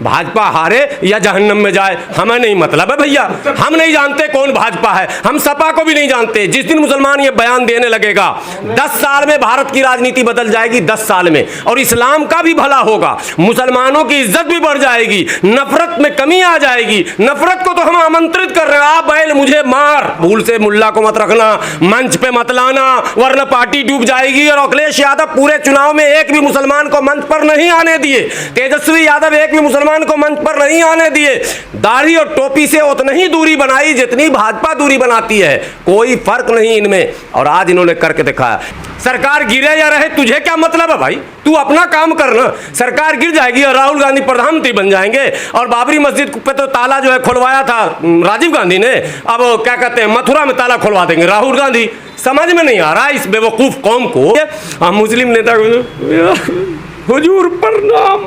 भाजपा हारे या जहन्नम में जाए, हमें नहीं मतलब है भैया। हम नहीं जानते कौन भाजपा है, हम सपा को भी नहीं जानते। जिस दिन मुसलमान ये बयान देने लगेगा 10 साल में भारत की राजनीति बदल जाएगी, 10 साल में, और इस्लाम का भी भला होगा, मुसलमानों की इज्जत भी बढ़ जाएगी, नफरत में कमी आ जाएगी। नफरत को तो हम आमंत्रित कर रहे हैं, आप बैल मुझे मार, भूल से मुल्ला को मत रखना, मंच पे मत लाना, वरना पार्टी डूब जाएगी। और अखिलेश यादव पूरे चुनाव में एक भी मुसलमान को मंच पर नहीं आने दिए, तेजस्वी यादव एक भी मुसलमान को मंच पर नहीं आने दिए। दाढ़ी और टोपी से उतनी ही दूरी बनाई जितनी भाजपा दूरी बनाती है, कोई फर्क नहीं इनमें, और आज इन्होंने करके दिखाया। सरकार गिरे या रहे तुझे क्या मतलब है भाई, तू अपना काम करना। सरकार गिर जाएगी और राहुल गांधी प्रधानमंत्री बन जाएंगे, और बाबरी मस्जिद पे तो ताला जो है खुलवाया था राजीव गांधी ने, अब क्या कहते हैं मथुरा में ताला खुलवा देंगे राहुल गांधी। समझ में नहीं आ रहा इस बेवकूफ कौम को। हम मुस्लिम नेता हुजूर प्रणाम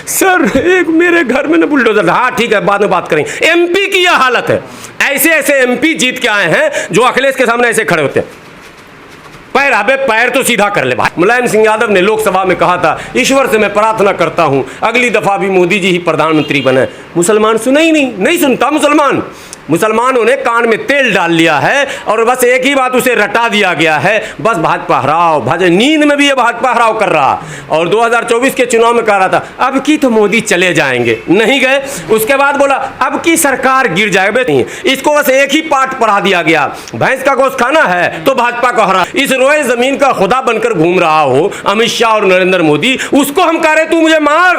सर, एक मेरे घर में ना बुलडोजर, हाँ ठीक है बाद में बात करेंगे। एमपी की यह हालत है, ऐसे ऐसे एमपी जीत के आए हैं जो अखिलेश के सामने ऐसे खड़े होते हैं, पैर अबे पैर तो सीधा कर ले भाई। मुलायम सिंह यादव ने लोकसभा में कहा था, ईश्वर से मैं प्रार्थना करता हूं अगली दफा भी मोदी जी ही प्रधानमंत्री बने। मुसलमान सुना ही नहीं सुनता मुसलमान। मुसलमानों ने कान में तेल डाल लिया है और बस एक ही बात उसे रटा दिया गया है, बस भाजपा हराओ भाजपा। नींद में भी ये भाजपा हराओ कर रहा, और 2024 के चुनाव में कह रहा था अब की तो मोदी चले जाएंगे, नहीं गए। उसके बाद बोला अब की सरकार गिर जाएगी। इसको बस एक ही पाठ पढ़ा दिया गया, भैंस का गोश्त खाना है तो भाजपा को हरा। इस रोए जमीन का खुदा बनकर घूम रहा हो अमित शाह और नरेंद्र मोदी, उसको हम कह रहे तू मुझे मार,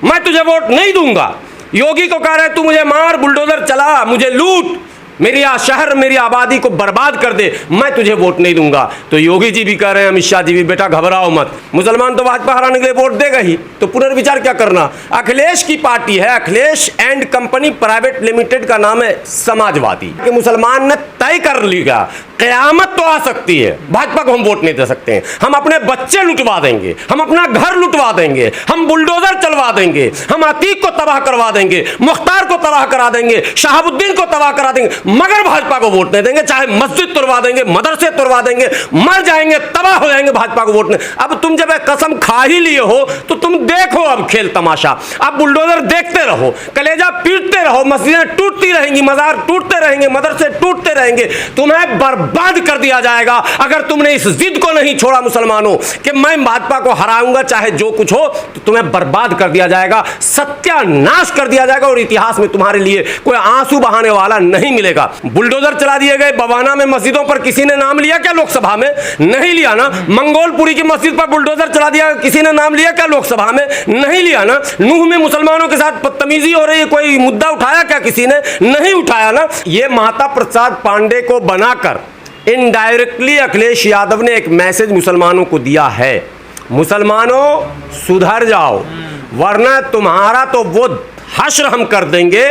मैं तुझे वोट नहीं दूंगा। योगी को कह रहे तू मुझे मार, बुलडोजर चला, मुझे लूट, मेरी शहर मेरी आबादी को बर्बाद कर दे, मैं तुझे वोट नहीं दूंगा। तो योगी जी भी कह रहे हैं, अमित शाह जी भी, बेटा घबराओ मत, मुसलमान तो भाजपा हराने के लिए वोट देगा ही, तो पुनर्विचार क्या करना। अखिलेश की पार्टी है, Akhilesh and company private limited का नाम है समाजवादी। कि मुसलमान ने तय कर लिया कयामत तो आ सकती है, भाजपा को हम वोट नहीं दे सकते हैं। हम अपने बच्चे लुटवा देंगे, हम अपना घर लुटवा देंगे, हम बुलडोजर चलवा देंगे, हम अतीक को तबाह करवा देंगे, मुख्तार को तबाह करा देंगे, शहाबुद्दीन को तबाह करा देंगे, मगर भाजपा को वोट नहीं देंगे। चाहे मस्जिद तोड़वा देंगे, मदरसे तोड़वा देंगे, मर जाएंगे, तबाह हो जाएंगे, भाजपा को वोट नहीं। अब तुम जब कसम खा ही लिए हो तो तुम देखो अब खेल तमाशा, अब बुलडोजर देखते रहो, कलेजा पीटते रहो, मस्जिदें टूटती रहेंगी, मजार टूटते रहेंगे, मदरसे टूटते रहेंगे, तुम्हें बर्बाद कर दिया जाएगा अगर तुमने इस जिद को नहीं छोड़ा मुसलमानों कि मैं भाजपा को हराऊंगा चाहे जो कुछ हो। तो तुम्हें बर्बाद कर दिया जाएगा, सत्यानाश कर दिया जाएगा, और इतिहास में तुम्हारे लिए कोई आंसू बहाने वाला नहीं मिलेगा। बुलडोजर चला दिए गए, बवाना में मस्जिदों पर किसी ने नाम लिया क्या लोकसभा में? नहीं लिया ना। मंगोलपुरी की मस्जिद पर बुलडोजर चला दिया, किसी ने नाम लिया क्या लोकसभा में? नहीं लिया ना। नूह में मुसलमानों के साथ बदतमीजी हो रही है, कोई मुद्दा उठाया क्या किसी ने? नहीं उठाया ना। ये महता प्रसाद पांडे को बनाकर इनडायरेक्टली अखिलेश यादव ने एक मैसेज मुसलमानों को दिया है, मुसलमानों सुधर जाओ, वरना तुम्हारा तो वो हश्र हम कर देंगे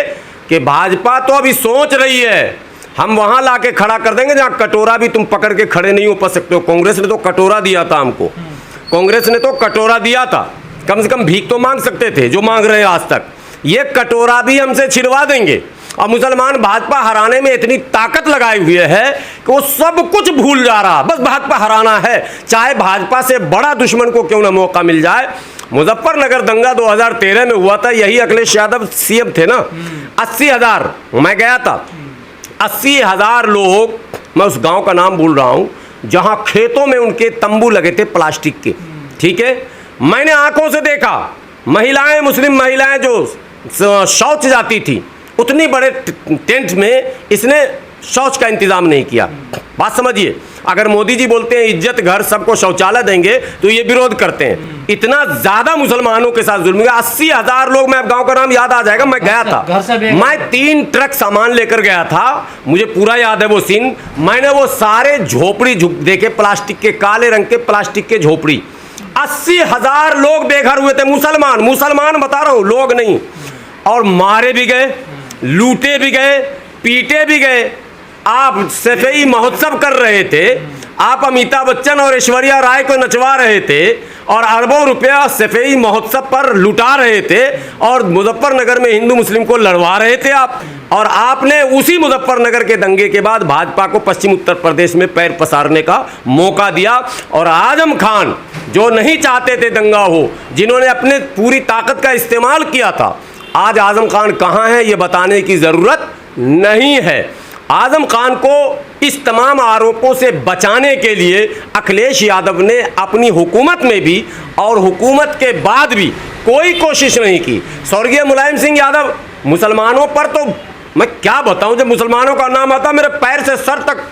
कि भाजपा तो अभी सोच रही है, हम वहां लाके खड़ा कर देंगे जहां कटोरा भी तुम पकड़ के खड़े नहीं हो सकते हो। कांग्रेस ने तो कटोरा दिया था हमको, कांग्रेस ने तो कटोरा दिया था, कम से कम भीख तो मांग सकते थे जो मांग रहे हैं आज तक। ये कटोरा भी हमसे छिलवा देंगे। और मुसलमान भाजपा हराने में इतनी ताकत लगाए हुए है कि वो सब कुछ भूल जा रहा, बस भाजपा हराना है, चाहे भाजपा से बड़ा दुश्मन को क्यों ना मौका मिल जाए। मुजफ्फरनगर दंगा 2013 में हुआ था, यही अखिलेश यादव सीएम थे ना। 80,000, मैं गया था, 80,000 लोग, मैं उस गांव का नाम भूल रहा हूं, जहां खेतों में उनके तंबू लगे थे प्लास्टिक के, ठीक है। मैंने आंखों से देखा, महिलाएं, मुस्लिम महिलाएं जो शौच जाती थी, उतनी बड़े टेंट में इसने शौच का इंतजाम नहीं किया। बात समझिए, अगर मोदी जी बोलते हैं इज्जत घर सबको शौचालय देंगे तो ये विरोध करते हैं। इतना ज्यादा मुसलमानों के साथ जुल्म। 80,000 लोग, मैं गांव का नाम याद आ जाएगा, मैं गया था, मैं 3 ट्रक सामान लेकर गया था, मुझे पूरा याद है वो सीन। मैंने वो सारे झोपड़ी देखे, प्लास्टिक के, काले रंग के प्लास्टिक के झोपड़ी। 80,000 लोग बेघर हुए थे, मुसलमान बता रहा हूं, लोग नहीं। और मारे भी गए, लूटे भी गए, पीटे भी गए। आप सफेई महोत्सव कर रहे थे, आप अमिताभ बच्चन और ऐश्वर्या राय को नचवा रहे थे और अरबों रुपया सफेई महोत्सव पर लुटा रहे थे, और मुजफ्फरनगर में हिंदू मुस्लिम को लड़वा रहे थे आप। और आपने उसी मुजफ्फरनगर के दंगे के बाद भाजपा को पश्चिम उत्तर प्रदेश में पैर पसारने का मौका दिया। और आजम खान जो नहीं चाहते थे दंगा हो, जिन्होंने अपने पूरी ताकत का इस्तेमाल किया था, आज आजम खान कहाँ है ये बताने की ज़रूरत नहीं है। आजम खान को इस तमाम आरोपों से बचाने के लिए अखिलेश यादव ने अपनी हुकूमत में भी और हुकूमत के बाद भी कोई कोशिश नहीं की। स्वर्गीय मुलायम सिंह यादव, मुसलमानों पर तो मैं क्या बताऊं, जब मुसलमानों का नाम आता मेरे पैर से सर तक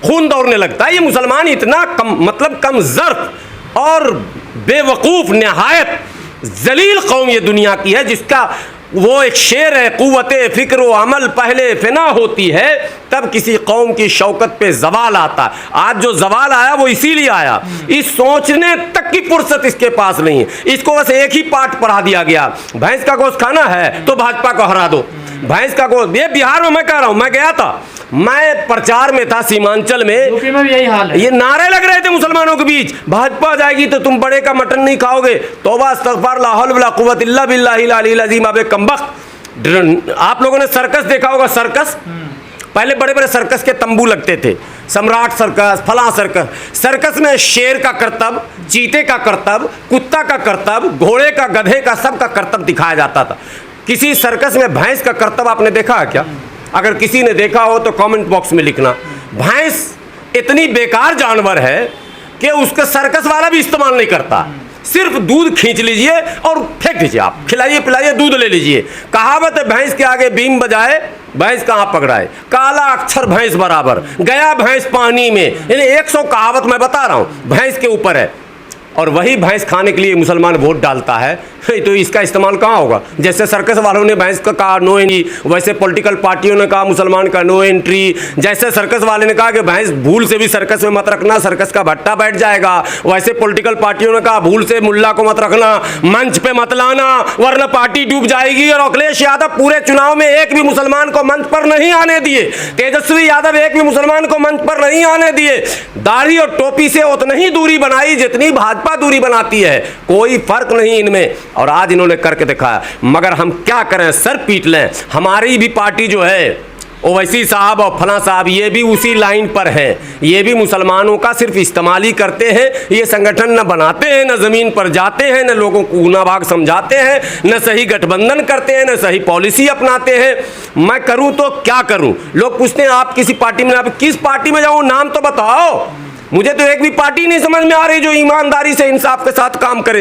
खून दौड़ने लगता है। ये मुसलमान इतना कम ज़र्फ और बेवकूफ़ नहायत जलील कौम ये दुनिया की है, जिसका वो एक शेर है, कुव्वते फ़िक्र व अमल पहले फिना होती है तब किसी कौम की शौकत पे जवाल आता। आज जो जवाल आया वो इसीलिए आया, इस सोचने तक की फुर्सत इसके पास नहीं है। इसको बस एक ही पाठ पढ़ा दिया गया, भैंस का गोश्त खाना है तो भाजपा को हरा दो, भैंस का गोश्त। ये बिहार में मैं कह रहा हूँ, मैं गया था, मैं प्रचार में था सीमांचल में, यूपी में भी यही हाल है। ये नारे लग रहे थे मुसलमानों के बीच, भाजपा जाएगी तो तुम बड़े का मटन नहीं खाओगे, तौबा इस्तग़फ़ार ला हौल वला कुव्वत इल्ला बिल्लाहिल अलील अज़ीम। अबे कमबख्त, आप लोगों ने सर्कस देखा होगा, सर्कस पहले बड़े बड़े सर्कस के तंबू लगते थे, सम्राट सर्कस, फलां सर्कस। सर्कस में शेर का करतब, चीते का करतब, कुत्ता का करतब, घोड़े का, गधे का, सब का करतब दिखाया जाता था। किसी सर्कस में भैंस का करतब आपने देखा है क्या? अगर किसी ने देखा हो तो कमेंट बॉक्स में लिखना। भैंस इतनी बेकार जानवर है कि उसका सर्कस वाला भी इस्तेमाल नहीं करता, सिर्फ दूध खींच लीजिए और फेंक दीजिए, आप खिलाइए पिलाइए दूध ले लीजिए। कहावत है, भैंस के आगे बीम बजाए भैंस कहाँ पकड़ाए, काला अक्षर भैंस बराबर, गया भैंस पानी में। यानी 100 कहावत मैं बता रहा हूँ भैंस के ऊपर है, और वही भैंस खाने के लिए मुसलमान वोट डालता है। तो इसका इस्तेमाल कहाँ होगा? जैसे सर्कस वालों ने भैंस का कहा नो एंट्री, वैसे पॉलिटिकल पार्टियों ने कहा मुसलमान का नो एंट्री। जैसे सर्कस वाले ने कहा कि भैंस भूल से भी सर्कस में मत रखना, सर्कस का भट्टा बैठ जाएगा, वैसे पॉलिटिकल पार्टियों ने कहा भूल से मुल्ला को मत रखना, मंच पे मत लाना वरना पार्टी डूब जाएगी। और अखिलेश यादव पूरे चुनाव में एक भी मुसलमान को मंच पर नहीं आने दिए, तेजस्वी यादव एक भी मुसलमान को मंच पर नहीं आने दिए। दाढ़ी और टोपी से उतनी ही दूरी बनाई जितनी भाजपा दूरी बनाती है, कोई फर्क नहीं इनमें, और आज इन्होंने करके दिखाया। मगर हम क्या करें, सर पीट लें। हमारी भी पार्टी जो है ओवैसी साहब और फला साहब, ये भी उसी लाइन पर हैं, ये भी मुसलमानों का सिर्फ इस्तेमाल ही करते हैं। ये संगठन न बनाते हैं, न ज़मीन पर जाते हैं, न लोगों को गुनाह भाग समझाते हैं, न सही गठबंधन करते हैं, न सही पॉलिसी अपनाते हैं। मैं करूं तो क्या करूं? लोग पूछते हैं आप किसी पार्टी में, आप किस पार्टी में जाऊं, नाम तो बताओ। मुझे तो एक भी पार्टी नहीं समझ में आ रही जो ईमानदारी से इंसाफ के साथ काम करे।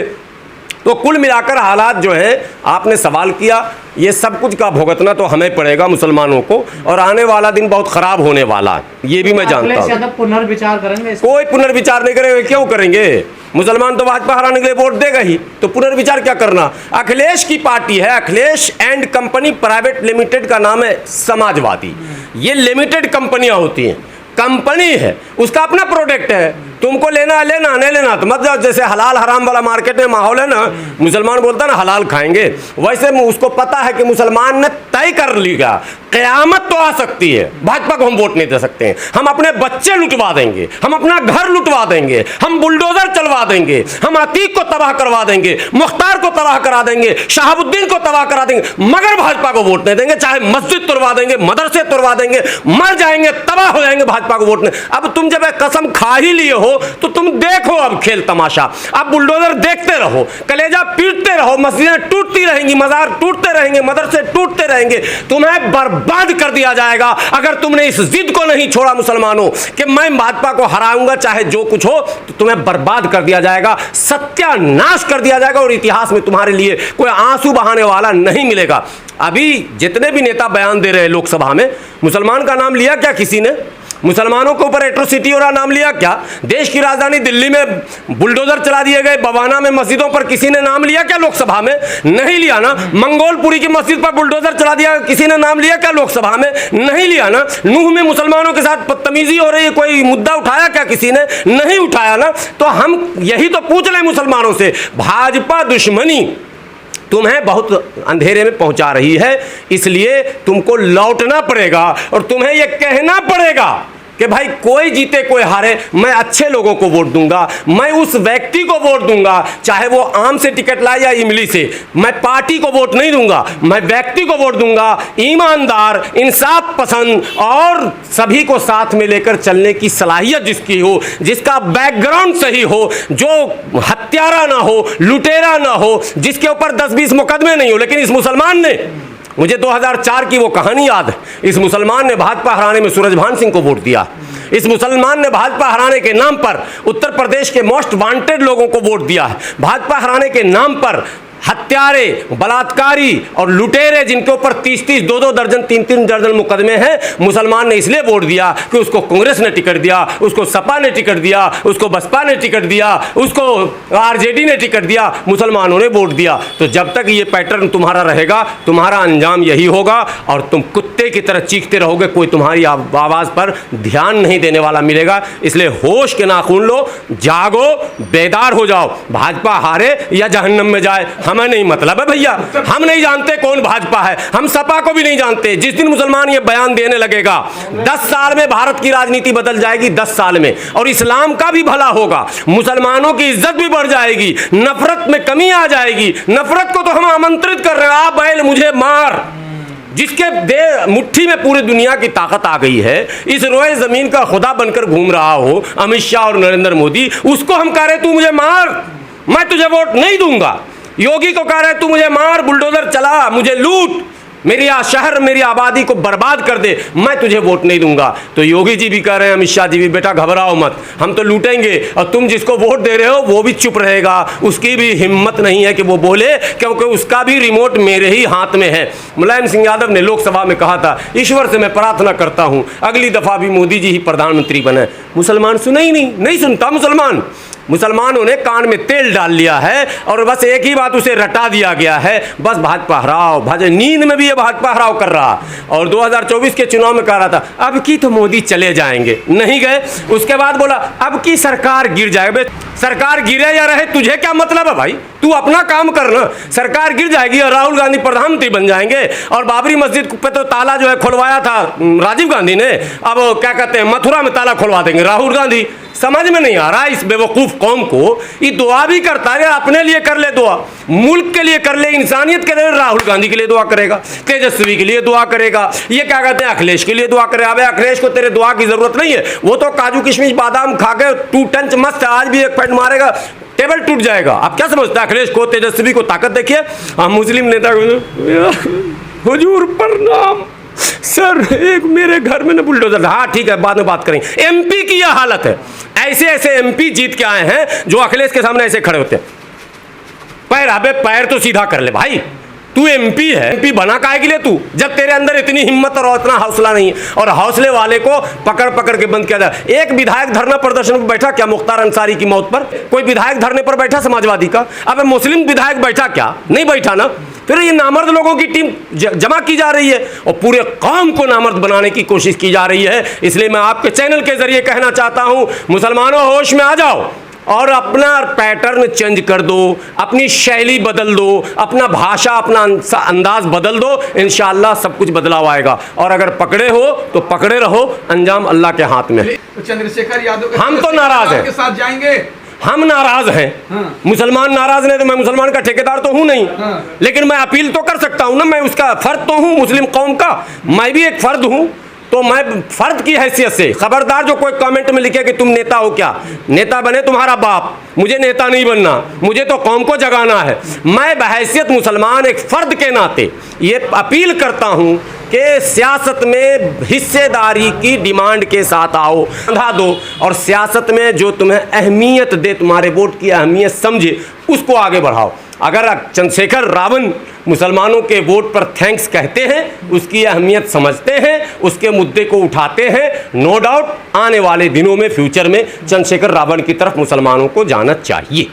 तो कुल मिलाकर हालात जो है, आपने सवाल किया, ये सब कुछ का भुगतना तो हमें पड़ेगा मुसलमानों को, और आने वाला दिन बहुत खराब होने वाला है, ये भी मैं जानता हूँ। पुनर्विचार करेंगे? कोई पुनर्विचार नहीं करेंगे। क्यों करेंगे? मुसलमान तो भाजपा हराने के लिए वोट देगा ही, तो पुनर्विचार क्या करना? अखिलेश की पार्टी है, Akhilesh and company private limited का नाम है समाजवादी। ये लिमिटेड कंपनियां होती हैं, कंपनी है, उसका अपना प्रोडक्ट है, तुमको लेना है लेना, नहीं लेना तो मत जाओ। जैसे हलाल हराम वाला मार्केट में माहौल है ना, मुसलमान बोलता है ना हलाल खाएंगे, वैसे उसको पता है कि मुसलमान ने तय कर लिया क़यामत तो आ सकती है, भाजपा को हम वोट नहीं दे सकते हैं। हम अपने बच्चे लुटवा देंगे, हम अपना घर लुटवा देंगे, हम बुलडोजर चलवा देंगे, हम अतीक को तबाह करवा देंगे, मुख्तार को तबाह करा देंगे, शहाबुद्दीन को तबाह करा देंगे, मगर भाजपा को वोट नहीं देंगे। चाहे मस्जिद तोड़वा देंगे, मदरसे तोड़वा देंगे, मर जाएंगे, तबाह हो जाएंगे, भाजपा को वोट नहीं। अब तुम जब एक कसम खा ही लिए हो तो तुम देखो अब खेल तमाशा, अब बुलडोजर देखते रहो, कलेजा पीटते रहो, मस्जिदें टूटती रहेंगी, मजार टूटते रहेंगे, मदरसे टूटते रहेंगे, तुम्हें बर्बाद कर दिया जाएगा अगर तुमने इस जिद को नहीं छोड़ा मुसलमानों कि मैं भाजपा को हराऊंगा चाहे जो कुछ हो। तो तुम्हें बर्बाद कर दिया जाएगा, सत्यानाश कर दिया जाएगा, और इतिहास में तुम्हारे लिए कोई आंसू बहाने वाला नहीं मिलेगा। अभी जितने भी नेता बयान दे रहे हैं लोकसभा में, मुसलमान का नाम लिया क्या किसी ने? मुसलमानों के ऊपर एट्रोसिटी हो रहा नाम लिया क्या? देश की राजधानी दिल्ली में बुलडोजर चला दिए गए, बवाना में मस्जिदों पर किसी ने नाम लिया क्या लोकसभा में? नहीं लिया ना। मंगोलपुरी की मस्जिद पर बुलडोजर चला दिया, किसी ने नाम लिया क्या लोकसभा में? नहीं लिया ना। नूह में मुसलमानों के साथ बदतमीजी हो रही है, कोई मुद्दा उठाया क्या किसी ने? नहीं उठाया ना। तो हम यही तो पूछ रहे हैं मुसलमानों से, भाजपा दुश्मनी तुम्हें बहुत अंधेरे में पहुंचा रही है, इसलिए तुमको लौटना पड़ेगा और तुम्हें यह कहना पड़ेगा कि भाई कोई जीते कोई हारे, मैं अच्छे लोगों को वोट दूंगा, मैं उस व्यक्ति को वोट दूंगा, चाहे वो आम से टिकट लाए या इमली से। मैं पार्टी को वोट नहीं दूंगा, मैं व्यक्ति को वोट दूंगा, ईमानदार, इंसाफ पसंद और सभी को साथ में लेकर चलने की सलाहियत जिसकी हो, जिसका बैकग्राउंड सही हो, जो हत्यारा ना हो, लुटेरा ना हो, जिसके ऊपर 10-20 मुकदमे नहीं हो। लेकिन इस मुसलमान ने, मुझे 2004 की वो कहानी याद है, इस मुसलमान ने भाजपा हराने में सूरजभान सिंह को वोट दिया। इस मुसलमान ने भाजपा हराने के नाम पर उत्तर प्रदेश के मोस्ट वांटेड लोगों को वोट दिया है। भाजपा हराने के नाम पर हत्यारे, बलात्कारी और लुटेरे जिनके ऊपर 30-30, 2-2 दर्जन, 3-3 दर्जन मुकदमे हैं, मुसलमान ने इसलिए वोट दिया कि उसको कांग्रेस ने टिकट दिया, उसको सपा ने टिकट दिया, उसको बसपा ने टिकट दिया, उसको आरजेडी ने टिकट दिया, मुसलमानों ने वोट दिया। तो जब तक ये पैटर्न तुम्हारा रहेगा, तुम्हारा अंजाम यही होगा और तुम कुत्ते की तरह चीखते रहोगे, कोई तुम्हारी आवाज़ पर ध्यान नहीं देने वाला मिलेगा। इसलिए होश के नाखून लो, जागो, बेदार हो जाओ। भाजपा हारे या जहन्नम में जाए, हमें नहीं मतलब है भैया। हम नहीं जानते कौन भाजपा है, हम सपा को भी नहीं जानते। जिस दिन मुसलमान ये बयान देने लगेगा, 10 साल में भारत की राजनीति बदल जाएगी, 10 साल में, और इस्लाम का भी भला होगा, मुसलमानों की इज्जत भी बढ़ जाएगी, नफरत में कमी आ जाएगी। नफरत को तो हम आमंत्रित कर रहे हैं, आ बैल मुझे मार, जिसके मुट्ठी में पूरी दुनिया की ताकत आ गई है, इस रोए जमीन का खुदा बनकर घूम रहा हो अमित शाह और नरेंद्र मोदी, उसको हम कह रहे तू मुझे मार, मैं तुझे वोट नहीं दूंगा। योगी को कह रहे तू मुझे मार, बुलडोजर चला, मुझे लूट, मेरी शहर, मेरी आबादी को बर्बाद कर दे, मैं तुझे वोट नहीं दूंगा। तो योगी जी भी कह रहे हैं, अमित शाह जी भी, बेटा घबराओ मत, हम तो लूटेंगे और तुम जिसको वोट दे रहे हो वो भी चुप रहेगा, उसकी भी हिम्मत नहीं है कि वो बोले, क्योंकि उसका भी रिमोट मेरे ही हाथ में है। मुलायम सिंह यादव ने लोकसभा में कहा था, ईश्वर से मैं प्रार्थना करता हूं अगली दफा भी मोदी जी ही प्रधानमंत्री बने। मुसलमान सुना ही नहीं सुनता मुसलमान। मुसलमानों ने कान में तेल डाल लिया है और बस एक ही बात उसे रटा दिया गया है, बस भाजपा हराओ, नींद में भी ये भाजपा हराओ कर रहा। और 2024 के चुनाव में कह रहा था अब की तो मोदी चले जाएंगे, नहीं गए। उसके बाद बोला अब की सरकार गिर जाएगी। सरकार गिरे या रहे तुझे क्या मतलब है भाई, तू अपना काम करना। सरकार गिर जाएगी और राहुल गांधी प्रधानमंत्री बन जाएंगे। और बाबरी मस्जिद पे तो ताला जो है खुलवाया था राजीव गांधी ने, अब क्या कहते हैं मथुरा में ताला खुलवा देंगे राहुल गांधी। समझ में नहीं आ रहा इस बेवकूफ कौम को। ये दुआ भी करता है, अपने लिए कर ले दुआ, मुल्क के लिए कर ले, इंसानियत के लिए। राहुल गांधी के लिए दुआ करेगा, तेजस्वी के लिए दुआ करेगा, ये क्या कहते हैं अखिलेश के लिए दुआ करेगा। अबे अखिलेश को तेरे दुआ की जरूरत नहीं है, वो तो काजू किशमिश बादाम खा के टू टंच मस्त, आज भी एक पैंट मारेगा टेबल टूट जाएगा। आप क्या समझते हैं अखिलेश को, तेजस्वी को ताकत देखिए। हम मुस्लिम नेता को हुजूर प्रणाम सर, एक मेरे घर में ना बुलडोजर, हाँ ठीक है बाद में बात करेंगे। एमपी की यह हालत है, ऐसे ऐसे एमपी जीत के आए हैं जो अखिलेश के सामने ऐसे खड़े होते हैं। पैर, अबे पैर तो सीधा कर ले भाई, तू एमपी है, एमपी बना काहे के लिए तू, जब तेरे अंदर इतनी हिम्मत और इतना हौसला नहीं है। और हौसले वाले को पकड़ पकड़ के बंद किया जाए। एक विधायक धरना प्रदर्शन पर बैठा क्या मुख्तार अंसारी की मौत पर? कोई विधायक धरने पर बैठा समाजवादी का? अब मुस्लिम विधायक बैठा क्या? नहीं बैठा ना। फिर ये नामर्द लोगों की टीम जमा की जा रही है और पूरे कौम को नामर्द बनाने की कोशिश की जा रही है। इसलिए मैं आपके चैनल के जरिए कहना चाहता हूं, मुसलमानों होश में आ जाओ और अपना पैटर्न चेंज कर दो, अपनी शैली बदल दो, अपना भाषा, अपना अंदाज बदल दो, इंशाअल्लाह सब कुछ बदलाव आएगा। और अगर पकड़े हो तो पकड़े रहो, अंजाम अल्लाह के हाथ में। चंद्रशेखर यादव हम तो नाराज हैं, के साथ जाएंगे, हम नाराज हैं। हाँ। मुसलमान नाराज नहीं तो मैं मुसलमान का ठेकेदार तो हूं नहीं। हाँ। लेकिन मैं अपील तो कर सकता हूं ना, मैं उसका फर्द तो हूं मुस्लिम कौम का, मैं भी एक फर्द हूं। तो मैं फर्द की हैसियत से खबरदार जो कोई कमेंट में लिखे कि तुम नेता हो, क्या नेता बने तुम्हारा बाप, मुझे नेता नहीं बनना, मुझे तो कौम को जगाना है। मैं बहैसियत मुसलमान एक फर्द के नाते ये अपील करता हूं कि सियासत में हिस्सेदारी की डिमांड के साथ आओ, बंधा दो और सियासत में जो तुम्हें अहमियत दे, तुम्हारे वोट की अहमियत समझे, उसको आगे बढ़ाओ। अगर चंद्रशेखर रावण मुसलमानों के वोट पर थैंक्स कहते हैं, उसकी अहमियत समझते हैं, उसके मुद्दे को उठाते हैं, नो डाउट आने वाले दिनों में फ्यूचर में चंद्रशेखर रावण की तरफ मुसलमानों को जाना चाहिए।